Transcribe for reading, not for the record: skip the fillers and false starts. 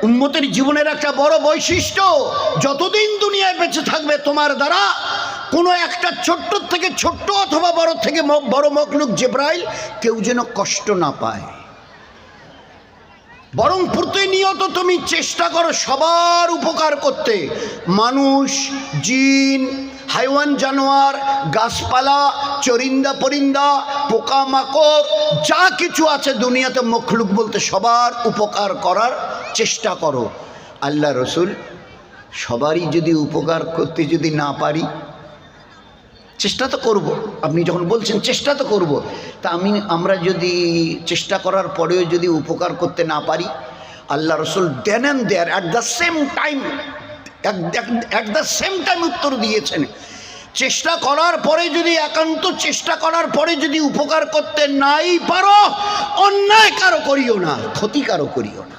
উম্মতের জীবনের একটা বড় বৈশিষ্ট্য, যতদিন দুনিয়ায় বেঁচে থাকবে তোমার দ্বারা কোনো একটা ছোট্ট থেকে ছোট্ট অথবা বড় থেকে বড় মখলুক জিবরাইল কেউ যেন কষ্ট না পায়। বরং প্রতিনিয়ত তুমি চেষ্টা করো সবার উপকার করতে। মানুষ, জিন, হাইওয়ান, জানোয়ার, গাছপালা, চরিন্দা পরিন্দা, পোকামাকড়, যা কিছু আছে দুনিয়াতে মখলুক বলতে সবার উপকার করার চেষ্টা করো। আল্লাহ রসুল সবারই যদি উপকার করতে যদি না পারি, চেষ্টা তো করব। আপনি যখন বলছেন চেষ্টা তো করব, তা আমরা যদি চেষ্টা করার পরেও যদি উপকার করতে না পারি, আল্লাহ রসুল দেন and there at the same time উত্তর দিয়েছেন, চেষ্টা করার পরে যদি একান্ত চেষ্টা করার পরে যদি উপকার করতে নাই পারো, অন্যায় কারো করিও না, ক্ষতি কারো করিও না।